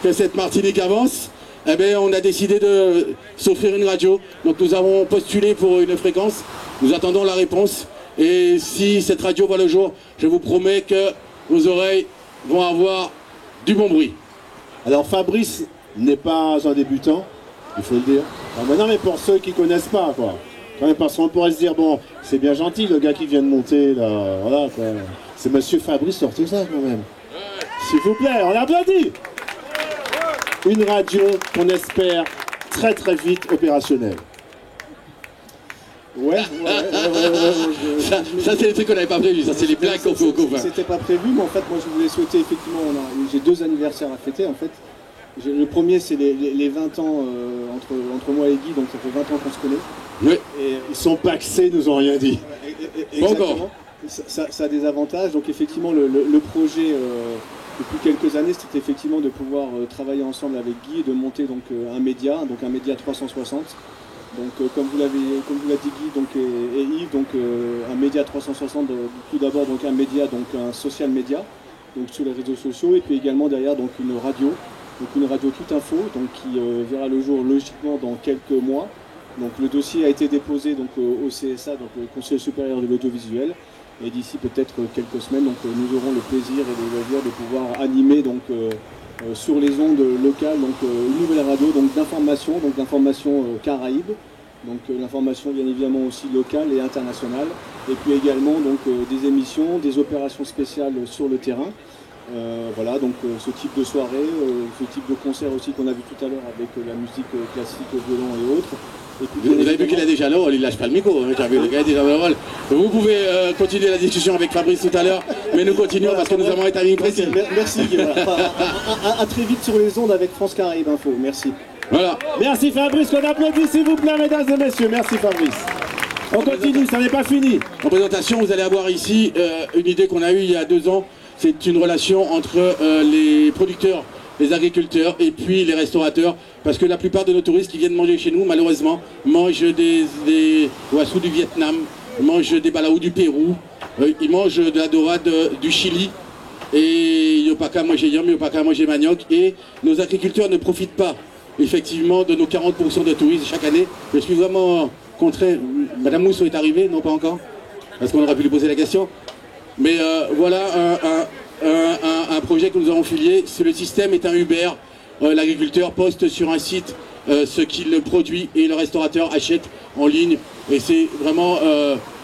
que cette Martinique avance. Eh bien, on a décidé de s'offrir une radio. Donc nous avons postulé pour une fréquence. Nous attendons la réponse. Et si cette radio voit le jour, je vous promets que vos oreilles vont avoir du bon bruit. Alors Fabrice n'est pas un débutant, il faut le dire. Non mais pour ceux qui ne connaissent pas, quoi. Quand même, parce qu'on pourrait se dire, bon, c'est bien gentil le gars qui vient de monter, là, voilà, quoi. C'est monsieur Fabrice Tortosa quand même. S'il vous plaît, on applaudit. Une radio qu'on espère très très vite opérationnelle. Ouais. Ça c'est les trucs qu'on n'avait pas prévu, ça c'est les blagues qu'on fait au copain. C'était pas prévu, mais en fait, moi je voulais souhaiter, effectivement, j'ai 2 anniversaires à fêter en fait. Le premier c'est les 20 ans entre moi et Guy, donc ça fait 20 ans qu'on se connaît. Oui. Et, Ils sont paxés, ils nous ont rien dit. exactement. Ça a des avantages. Donc effectivement, le projet, depuis quelques années, c'était effectivement de pouvoir travailler ensemble avec Guy et de monter donc un média 360. Donc comme vous l'a dit Guy donc, et Yves, donc un média 360, tout d'abord donc un média, donc un social média, donc sur les réseaux sociaux, et puis également derrière donc une radio tout info, donc qui verra le jour logiquement dans quelques mois. Donc le dossier a été déposé donc au CSA, donc le Conseil supérieur de l'audiovisuel, et d'ici peut-être quelques semaines, donc nous aurons le plaisir et le loisir de pouvoir animer donc sur les ondes locales donc une nouvelle radio donc d'information Caraïbes, donc l'information bien évidemment aussi locale et internationale, et puis également donc des émissions, des opérations spéciales sur le terrain. Voilà, donc ce type de soirée, ce type de concert aussi qu'on a vu tout à l'heure avec la musique classique, violon et autres. Et puis, Vous avez vu qu'il a déjà l'heure, il lâche pas le micro, hein, le gars a déjà le rôle. Vous pouvez continuer la discussion avec Fabrice tout à l'heure, mais nous continuons parce que nous avons un timing précis. Merci, voilà. À très vite sur les ondes avec France Caraïbes Info, merci. Voilà. Merci Fabrice, qu'on applaudit s'il vous plaît, mesdames et messieurs. Merci Fabrice. On continue, ça n'est pas fini. En présentation, vous allez avoir ici une idée qu'on a eue il y a 2 ans. C'est une relation entre les producteurs, les agriculteurs et puis les restaurateurs. Parce que la plupart de nos touristes qui viennent manger chez nous, malheureusement, mangent des wassous du Vietnam, mangent des balaou du Pérou, ils mangent de la dorade du Chili. Et il n'y a pas qu'à manger yam, il n'y a pas qu'à manger manioc. Et nos agriculteurs ne profitent pas, effectivement, de nos 40% de touristes chaque année. Je suis vraiment contraint. Madame Mousso est arrivée, non pas encore? Parce qu'on aurait pu lui poser la question. Mais voilà un projet que nous avons filié. Le système est un Uber. L'agriculteur poste sur un site ce qu'il produit et le restaurateur achète en ligne. Et c'est vraiment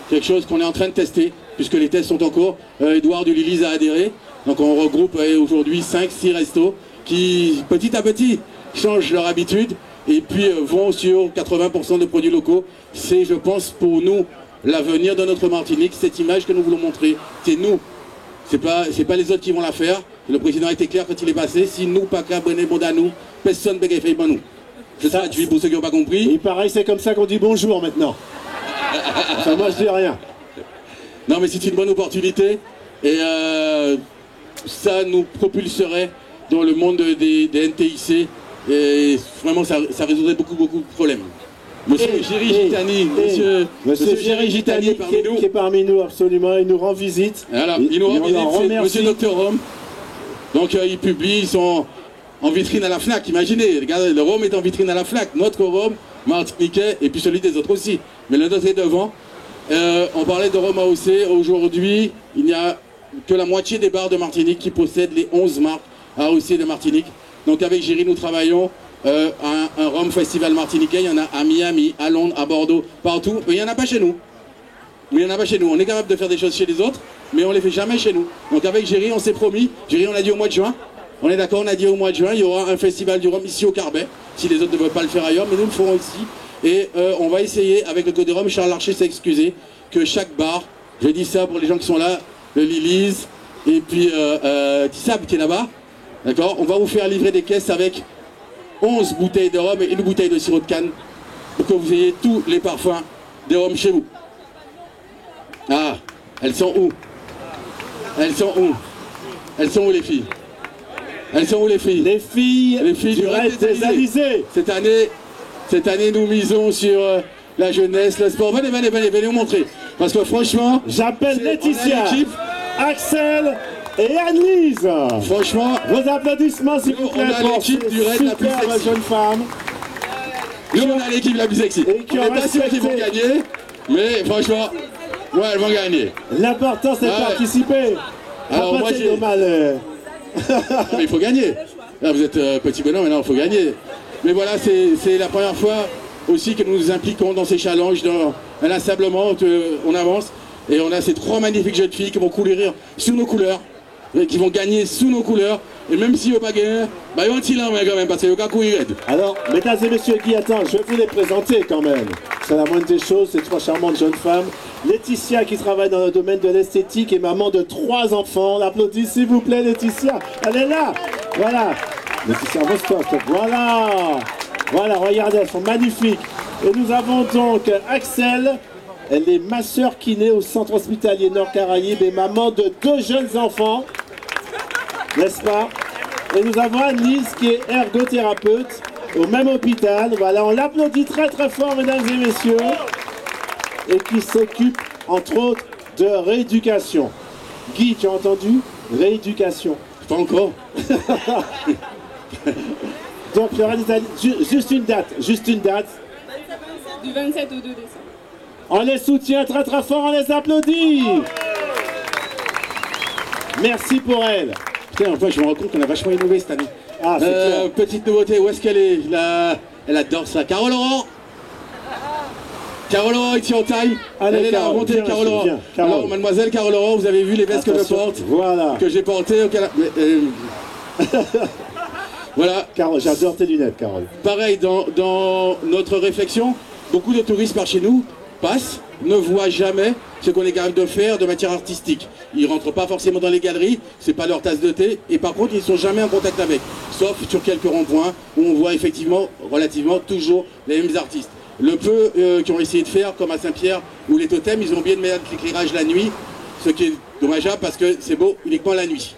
quelque chose qu'on est en train de tester, puisque les tests sont en cours. Edouard de Lilise a adhéré. Donc on regroupe aujourd'hui 5-6 restos qui, petit à petit, changent leur habitude et puis vont sur 80% de produits locaux. C'est, je pense, pour nous, l'avenir de notre Martinique. Cette image que nous voulons montrer, c'est nous. C'est pas les autres qui vont la faire. Le président a été clair quand il est passé. Si nous, pas qu'à bonner bon à nous, personne ne peut faire bon nous. C'est ça, tu dis pour ceux qui n'ont pas compris. Et pareil, c'est comme ça qu'on dit bonjour maintenant. Ça, moi, je dis rien. Non, mais c'est une bonne opportunité. Et ça nous propulserait dans le monde des NTIC. Et vraiment, ça résoudrait beaucoup de problèmes. Monsieur Géry Gitani, monsieur Géry Gitani qui est parmi nous, absolument, il nous rend visite. Voilà, il nous rend visite, monsieur Dr Rome. Donc il publie, ils sont en vitrine à la FNAC, imaginez, regardez, le Rome est en vitrine à la FNAC, notre Rome, martiniquais, et puis celui des autres aussi. Mais le nôtre est devant. On parlait de Rome AOC, aujourd'hui, il n'y a que la moitié des bars de Martinique qui possèdent les 11 marques AOC de Martinique. Donc avec Géry, nous travaillons un Rome Festival martiniquais, il y en a à Miami, à Londres, à Bordeaux, partout, mais il n'y en a pas chez nous. On est capable de faire des choses chez les autres, mais on ne les fait jamais chez nous. Donc avec Géry, on s'est promis, Géry, on a dit au mois de juin, on est d'accord, on a dit au mois de juin, il y aura un festival du Rhum ici au Carbet, si les autres ne veulent pas le faire ailleurs, mais nous le ferons ici. Et on va essayer, avec le Code des Rhum, Charles Larcher s'est excusé, que chaque bar, je dis ça pour les gens qui sont là, le Lilise, et puis Tissab qui est là-bas, d'accord, on va vous faire livrer des caisses avec 11 bouteilles de rhum et une bouteille de sirop de canne pour que vous ayez tous les parfums de rhum chez vous. Ah, elles sont où? Elles sont où? Elles sont où les filles? Elles sont où les filles? Les filles du reste des Alizés. Cette année, nous misons sur la jeunesse, le sport. Venez vous montrer. Parce que franchement, j'appelle Laetitia, Axel et Anne-Lise. Franchement, vos applaudissements s'il vous plaît. On a l'équipe du raid la plus sexy. Jeune femme. Nous on a l'équipe la plus sexy. On n'est pas sûr qu'ils vont gagner, mais franchement, ouais, elles vont gagner. L'important c'est de participer. Alors moi j'ai mal. Mais il faut gagner. Là vous êtes petit bonhomme, maintenant il faut gagner. Mais voilà, c'est la première fois aussi que nous nous impliquons dans ces challenges. Inlassablement, on avance. Et on a ces 3 magnifiques jeunes filles qui vont courir sur nos couleurs. Qui vont gagner sous nos couleurs. Et même s'ils n'ont pas gagné, bah ils vont tirer en main quand même parce qu'ils vont courir. Alors, mesdames et messieurs, Guy, attends, je vais vous les présenter quand même. C'est la moindre des choses, ces 3 charmantes jeunes femmes. Laetitia qui travaille dans le domaine de l'esthétique et maman de 3 enfants. On l'applaudit s'il vous plaît, Laetitia. Elle est là. Voilà. Laetitia, avance-toi. Voilà. Voilà, regardez, elles sont magnifiques. Et nous avons donc Axel, elle est masseur kiné au centre hospitalier Nord-Caraïbes et maman de 2 jeunes enfants, n'est-ce pas? Et nous avons Annelise qui est ergothérapeute au même hôpital. Voilà, on l'applaudit très très fort, mesdames et messieurs, et qui s'occupe entre autres de rééducation. Guy, tu as entendu? Rééducation. Pas encore. Donc il y aura juste une date, Du 27 au 2 décembre. On les soutient très très fort, on les applaudit. Merci pour elle. Putain, enfin, je me rends compte qu'on a vachement innové cette année. Ah, c'est clair. Petite nouveauté, où est-ce qu'elle est, là, elle adore ça. Carole Laurent. Carole Laurent, ici en taille. Allez, elle est là, Carole, remontez, viens, Carole Laurent. viens, Carole. Alors, mademoiselle Carole Laurent, vous avez vu les vestes que je Attention, porte, voilà. que j'ai portées au Canada. Voilà. Carole, j'adore tes lunettes, Carole. Pareil, dans notre réflexion, beaucoup de touristes par chez nous passent, ne voient jamais ce qu'on est capable de faire de matière artistique. Ils rentrent pas forcément dans les galeries, c'est pas leur tasse de thé, et par contre ils sont jamais en contact avec, sauf sur quelques ronds-points où on voit effectivement, relativement, toujours les mêmes artistes. Le peu qui ont essayé de faire, comme à Saint-Pierre, où les totems, ils ont oublié de mettre l'éclairage la nuit, ce qui est dommageable parce que c'est beau uniquement la nuit.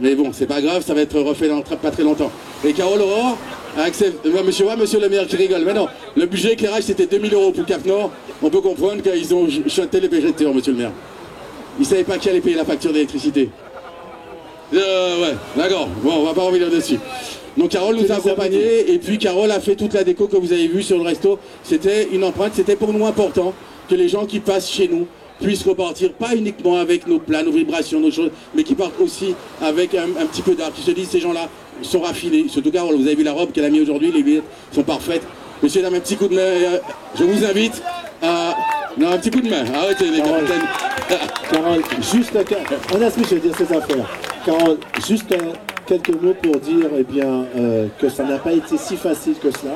Mais bon, c'est pas grave, ça va être refait dans pas très longtemps. Et Carole Aurore a accepté. Monsieur le maire qui rigole. Mais non, le budget éclairage c'était 2000 € pour Cap Nord. On peut comprendre qu'ils ont chanté les végéteurs, monsieur le maire. Ils ne savaient pas qui allait payer la facture d'électricité. Ouais, d'accord. Bon, on va pas revenir dessus. Donc Carole nous a accompagnés et puis Carole a fait toute la déco que vous avez vue sur le resto. C'était une empreinte, c'était pour nous important que les gens qui passent chez nous puissent repartir, pas uniquement avec nos plats, nos vibrations, nos choses, mais qui partent aussi avec un petit peu d'art, qui se disent ces gens-là sont raffinés. Surtout Carole, vous avez vu la robe qu'elle a mis aujourd'hui, les billettes sont parfaites. Monsieur, dame, un petit coup de main, je vous invite à... Non, un petit coup de main, arrêtez les capitaines. Carole, juste... On a ce que je vais dire ces affaires. Carole, juste quelques mots pour dire eh bien, que ça n'a pas été si facile que cela.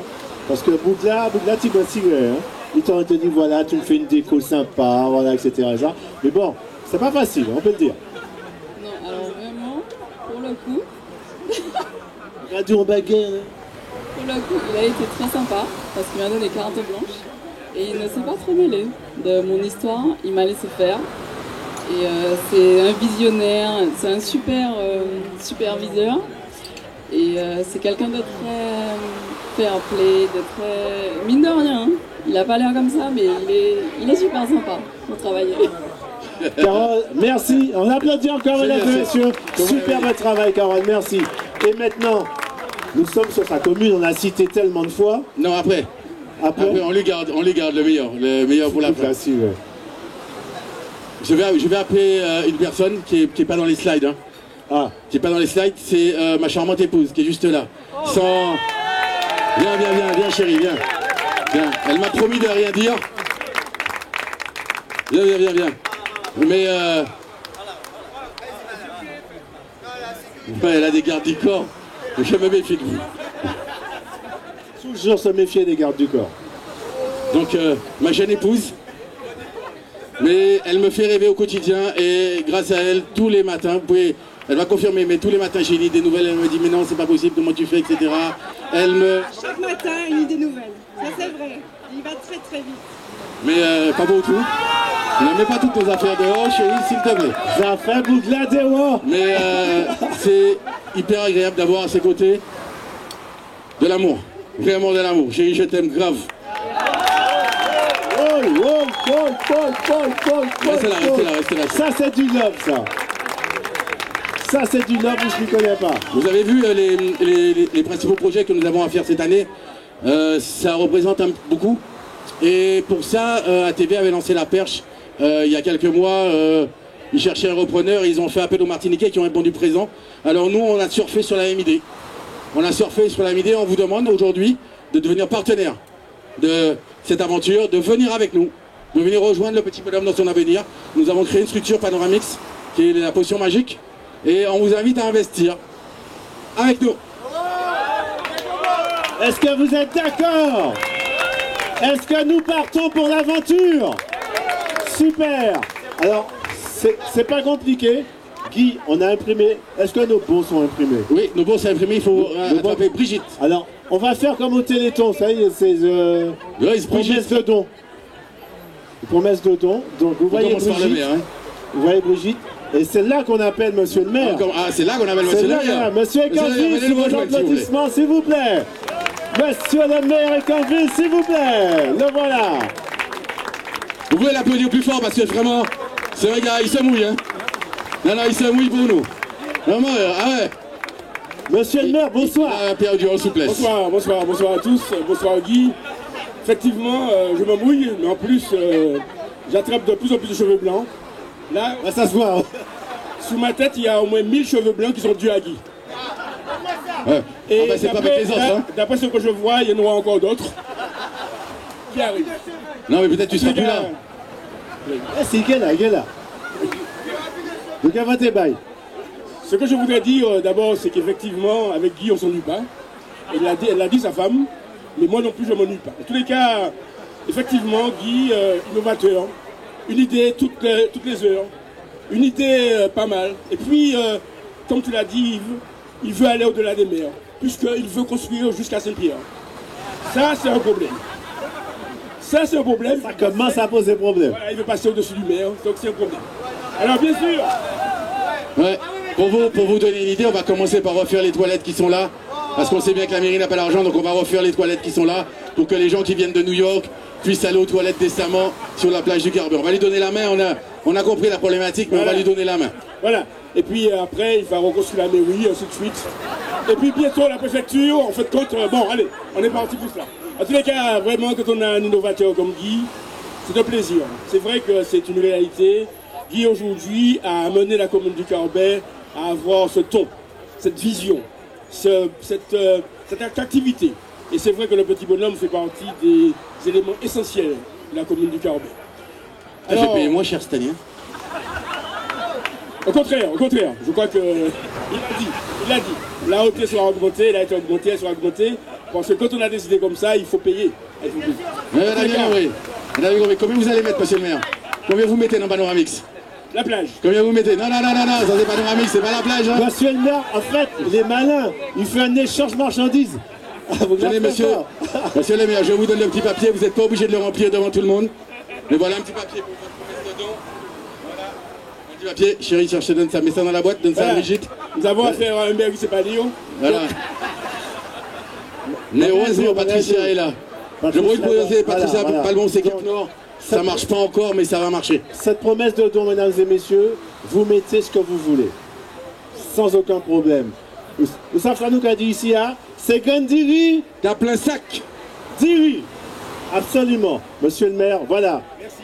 Parce que Bougla, tu m'as tiré, hein. Ils t'ont dit, voilà, tu me fais une déco sympa, voilà, etc. Mais bon, c'est pas facile, on peut le dire. Non, alors vraiment, pour le coup... Radio en baguette. Pour le coup, il a été très sympa, parce qu'il m'a donné carte blanche. Et il ne s'est pas trop mêlé de mon histoire, il m'a laissé faire. Et c'est un visionnaire, c'est un super superviseur. Et c'est quelqu'un de très fair play, de très... Mine de rien, hein. Il n'a pas l'air comme ça, mais il est super sympa pour travailler. Carole, merci. On applaudit encore, mesdames et messieurs. Superbe travail, Carole, merci. Et maintenant, nous sommes sur sa commune, on a cité tellement de fois. Non, après, on lui garde le meilleur pour la fin. Ouais. Je vais appeler une personne qui est pas dans les slides. Hein. Ah. Qui est pas dans les slides, c'est ma charmante épouse qui est juste là. Sans... Viens chérie, viens. Elle m'a promis de rien dire. Viens. Mais elle a des gardes du corps. Je me méfie de vous. Toujours se méfier des gardes du corps. Donc ma jeune épouse, mais elle me fait rêver au quotidien et grâce à elle, tous les matins, vous pouvez, elle va confirmer, mais tous les matins j'ai une idée nouvelle, elle me dit mais non c'est pas possible, comment tu fais, etc. Elle me... Chaque matin, une idée nouvelle. Ça c'est vrai. Il va très très vite. Mais pas beaucoup. Ne mets pas toutes nos affaires dehors, chérie, s'il te plaît. Ça fait Bougla dehors. Mais c'est hyper agréable d'avoir à ses côtés de l'amour. Vraiment de l'amour. Chérie, je t'aime grave. Restez là. Ça c'est du love, ça. Ça c'est du love, je ne connais pas. Vous avez vu les principaux projets que nous avons à faire cette année. Ça représente beaucoup. Et pour ça, ATV avait lancé la perche il y a quelques mois. Ils cherchaient un repreneur, ils ont fait appel aux Martiniquais qui ont répondu présent. Alors nous, on a surfé sur la même idée. On vous demande aujourd'hui de devenir partenaire de cette aventure, de venir avec nous, de venir rejoindre le petit bonhomme dans son avenir. Nous avons créé une structure Panoramix, qui est la potion magique, et on vous invite à investir avec nous. Est-ce que vous êtes d'accord? Est-ce que nous partons pour l'aventure? Super. Alors, c'est pas compliqué. Guy, on a imprimé. Est-ce que nos bons sont imprimés? Oui, nos bons sont imprimés, il faut attraper Brigitte. Alors, On va faire comme au Téléthon, ça y est, c'est promesse de don. Promesse de don. Donc vous voyez Brigitte, maire, hein. vous voyez Brigitte, et c'est là qu'on appelle Monsieur le maire. Ah, c'est là qu'on appelle Monsieur le maire. Monsieur Ecanville, sous vos applaudissements, s'il vous plaît. Monsieur le maire Ecanville, s'il vous plaît. Le voilà. Vous pouvez l'applaudir plus fort parce que vraiment, c'est vrai, gars, il se mouille, hein. Non, il se mouille pour nous. Vraiment, ah ouais. Monsieur le maire, bonsoir. Pierre Durand, souplesse. Bonsoir à tous, bonsoir Guy. Effectivement, je me mouille, mais en plus, j'attrape de plus en plus de cheveux blancs. Là, ça se voit. Sous ma tête, il y a au moins 1000 cheveux blancs qui sont dus à Guy. Ouais. Et c'est pas avec les autres, hein. D'après ce que je vois, il y en aura encore d'autres qui arrivent. Non, mais peut-être tu seras plus là. C'est il est là. Donc, avant tes bails. Ce que je voudrais dire d'abord, c'est qu'effectivement, avec Guy, on ne s'ennuie pas. Elle l'a dit sa femme, mais moi non plus, je ne m'ennuie pas. En tous les cas, effectivement, Guy, innovateur, une idée toutes les heures, une idée pas mal. Et puis, comme tu l'as dit, Yves, il veut aller au-delà des mers, puisqu'il veut construire jusqu'à Saint-Pierre. Ça, c'est un problème. Ça commence à poser problème. Voilà, il veut passer au-dessus du maire, donc c'est un problème. Alors, bien sûr... Ouais. Pour vous donner une idée, on va commencer par refaire les toilettes qui sont là, parce qu'on sait bien que la mairie n'a pas l'argent, donc on va refaire les toilettes qui sont là, pour que les gens qui viennent de New York puissent aller aux toilettes décemment sur la plage du Carbet. On va lui donner la main, on a compris la problématique, mais voilà. On va lui donner la main. Voilà, et puis après, il va reconstruire la mairie, ainsi de suite. Et puis bientôt la préfecture, en fait compte, bon allez, on est parti pour cela. En tous les cas, vraiment, quand on a un innovateur comme Guy, c'est un plaisir. C'est vrai que c'est une réalité. Guy aujourd'hui a amené la commune du Carbet à avoir ce ton, cette vision, cette attractivité. Et c'est vrai que le petit bonhomme fait partie des éléments essentiels de la commune du Carbet. J'ai payé moins cher cette année. Au contraire, je crois que il a dit, la hauteur sera augmentée, elle a été augmentée, elle sera augmentée, parce que quand on a décidé comme ça, il faut payer. Combien vous allez mettre, monsieur le maire? Combien vous mettez dans Panoramix? La plage. Combien vous mettez? Non, ça c'est Panoramix, c'est pas la plage. Hein. Monsieur le maire, en fait, il est malin, il fait un échange marchandises. Tenez, monsieur le maire, je vous donne le petit papier, vous n'êtes pas obligé de le remplir devant tout le monde. Mais voilà un petit papier pour votre promesse dedans. Voilà, un petit papier, chérie, je te donne ça, mets ça dans la boîte, donne ça à Brigitte. Nous avons affaire à un maire qui c'est pas Lyon. Voilà. Mais heureusement, Patricia est là. Je vous proposer Patricia Palmon, c'est Cap Nord. Ça marche pas encore, mais ça va marcher. Cette promesse de don, mesdames et messieurs, vous mettez ce que vous voulez. Sans aucun problème. Vous savez ce qu'on a dit ici, hein? C'est Gandiri. T'as plein sac. Diri. Absolument. Monsieur le maire, voilà. Merci.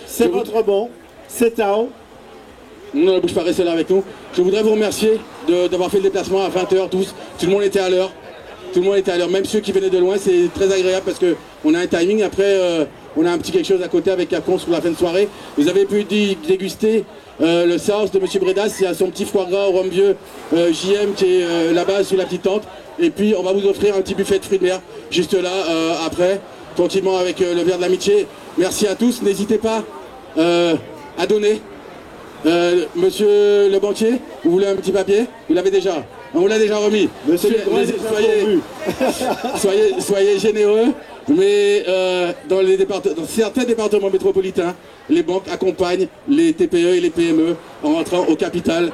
C'est votre bon. C'est Tao. Non, la bouche pas rester là avec nous. Je voudrais vous remercier d'avoir fait le déplacement à 20h tous. Tout le monde était à l'heure. Tout le monde était à l'heure. Même ceux qui venaient de loin, c'est très agréable parce qu'on a un timing. Après, on a un petit quelque chose à côté avec Capcom sur la fin de soirée. Vous avez pu déguster le sauce de Monsieur Bredas. Il y a son petit foie gras au rhum vieux JM qui est là-bas sous la petite tente. Et puis, on va vous offrir un petit buffet de fruits de mer juste là après, tranquillement avec le verre de l'amitié. Merci à tous. N'hésitez pas à donner. Monsieur le banquier, vous voulez un petit papier? Vous l'avez déjà? On vous l'a déjà remis. Monsieur, soyez généreux, mais dans certains départements métropolitains, les banques accompagnent les TPE et les PME en rentrant au capital.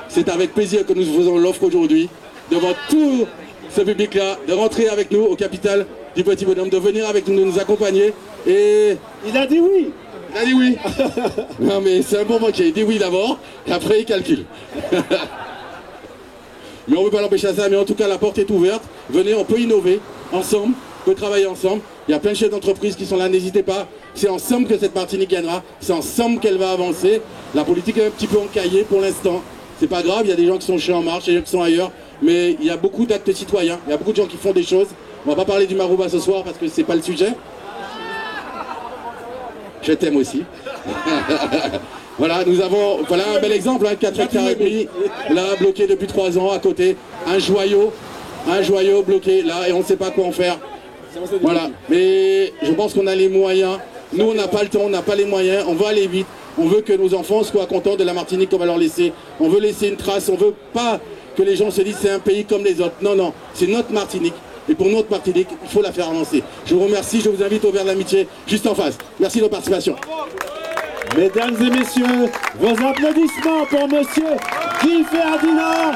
C'est avec plaisir que nous faisons l'offre aujourd'hui, devant tout ce public-là, de rentrer avec nous au capital du Petit Bonhomme, de venir avec nous, de nous accompagner. Et il a dit oui. Il a dit oui. Non mais c'est un bon banquier, il dit oui d'abord, et après il calcule. Mais on ne peut pas l'empêcher à ça, mais en tout cas la porte est ouverte. Venez, on peut innover ensemble, on peut travailler ensemble. Il y a plein de chefs d'entreprise qui sont là, n'hésitez pas. C'est ensemble que cette Martinique gagnera, c'est ensemble qu'elle va avancer. La politique est un petit peu encaillée pour l'instant. C'est pas grave, il y a des gens qui sont chez En Marche, des gens qui sont ailleurs. Mais il y a beaucoup d'actes citoyens, il y a beaucoup de gens qui font des choses. On va pas parler du Marouba ce soir parce que c'est pas le sujet. Je t'aime aussi. Voilà, nous avons un bel exemple, hein, 4 hectares et demi, là, bloqué depuis 3 ans à côté. Un joyau bloqué là, et on ne sait pas quoi en faire. Voilà, mais je pense qu'on a les moyens. Nous, on n'a pas le temps, on n'a pas les moyens, on va aller vite. On veut que nos enfants soient contents de la Martinique qu'on va leur laisser. On veut laisser une trace, on veut pas que les gens se disent c'est un pays comme les autres. Non, c'est notre Martinique. Et pour notre Martinique, il faut la faire avancer. Je vous remercie, je vous invite au verre de l'amitié, juste en face. Merci de votre participation. Mesdames et messieurs, vos applaudissements pour monsieur Guy Ferdinand,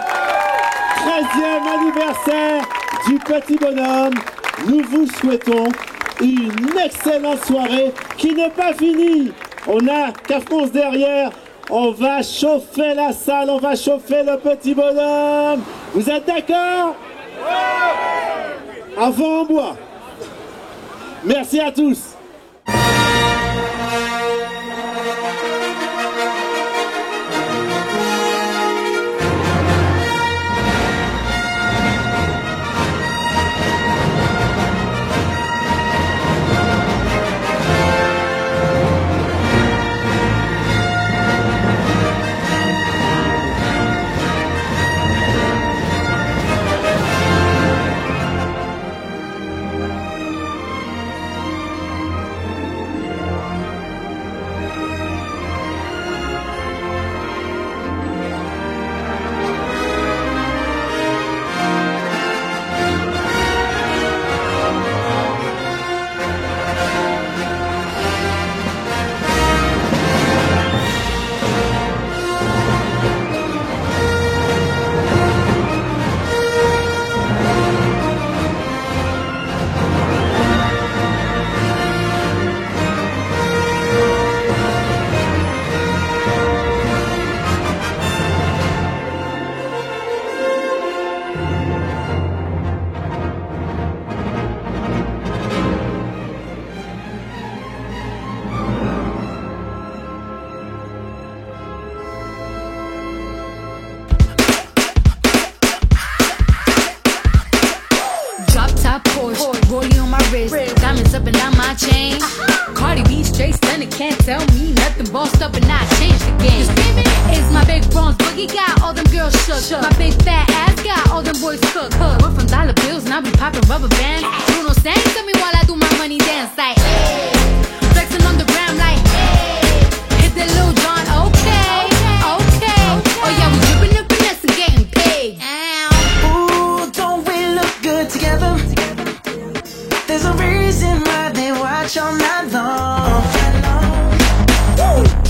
13e anniversaire du petit bonhomme. Nous vous souhaitons une excellente soirée qui n'est pas finie. On a Cafrance derrière. On va chauffer la salle, on va chauffer le petit bonhomme. Vous êtes d'accord? Avant en bois. Merci à tous. Diamonds up and down my chain. Cardi B straight stunning, can't tell me nothing. Bossed up and I changed the game. It's my big bronze boogie, got all them girls shook. My big fat ass got all them boys cooked. We're from dollar bills and I be popping rubber bands. Bruno sang to me while I do my money dance like hey. Flexing on the gram like hey. Hit that Lil Jon, okay, okay. Oh yeah, we dripping and finesse and getting paid. Ooh, don't we look good together? There's a reason why they watch all night long.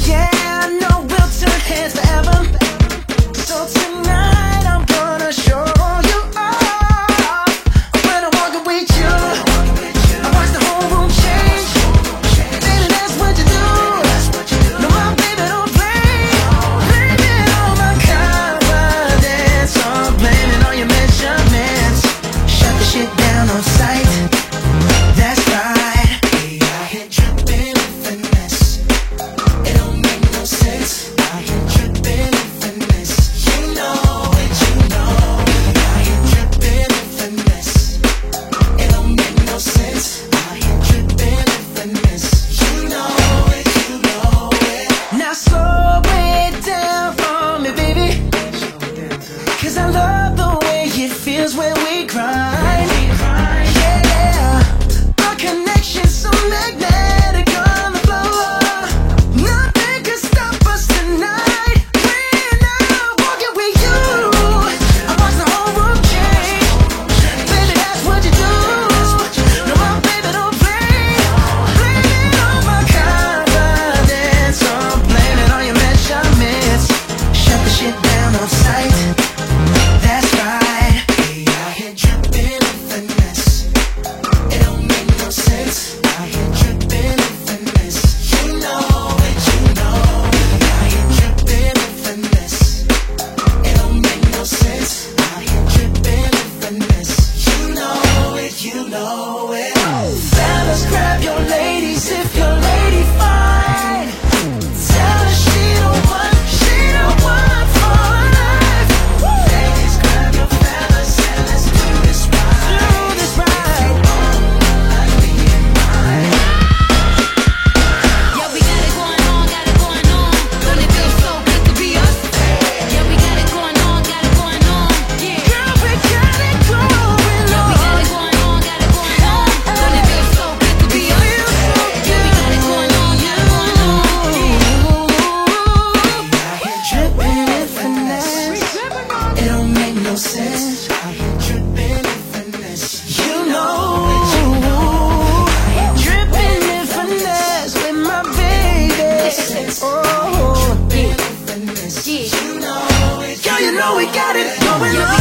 Yeah, I know we'll turn heads forever. So tonight I'm gonna show you off. When I'm walking with you, I watch the whole room change. Baby, that's what you do. No, my baby don't play. Blame it on my confidence, or blame it on your measurements. Shut the shit down on sight. That's right. We out here dripping in finesse. It don't make no sense. Out here dripping in finesse. You know it, you know. We out here dripping in finesse. It don't make no sense. Out here dripping in finesse. You know it, you know it. Now slow it down for me, baby. 'Cause I love the way it feels when we grind. Connection so magnetic on the floor. Nothing can stop us tonight. When I'm walking with you, I watch the whole room change. Baby, that's what you do. No, my baby don't play. Blame it on my confidence, or blame it on your measurements. Shut the shit down on sight. That's right. We out here dripping. Girl, you know we got it going on.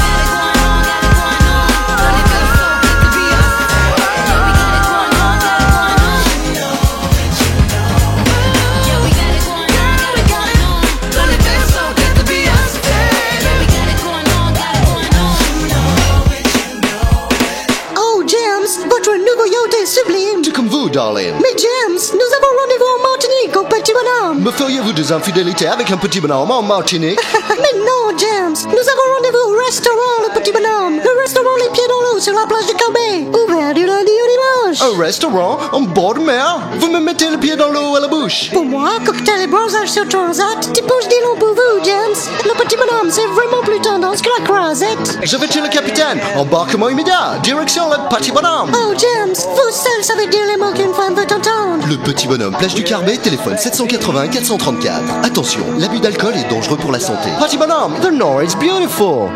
Sublime. Tout comme vous, darling. Mais James, nous avons rendez-vous en Martinique au Petit Bonhomme. Me feriez-vous des infidélités avec un Petit Bonhomme en Martinique? Mais non, James, nous avons rendez-vous au restaurant le Petit Bonhomme. Le restaurant Les Pieds dans l'eau sur la plage de Cambay. Ouvert du lundi au dimanche. Un restaurant en bord de mer? Vous me mettez le pied dans l'eau à la bouche. Pour moi, cocktail et bronzage sur Transat, tu poses des noms pour vous, James. Le Petit Bonhomme, c'est vraiment plus tendance que la croisette. Je vais tuer le capitaine. Embarquement immédiat. Direction le Petit Bonhomme. Oh, James, vous seul savez dire les mots qu'une femme veut entendre. Le Petit Bonhomme, plage du Carbet, téléphone 780 434. Attention, l'abus d'alcool est dangereux pour la santé. Petit Bonhomme, the Nord is beautiful.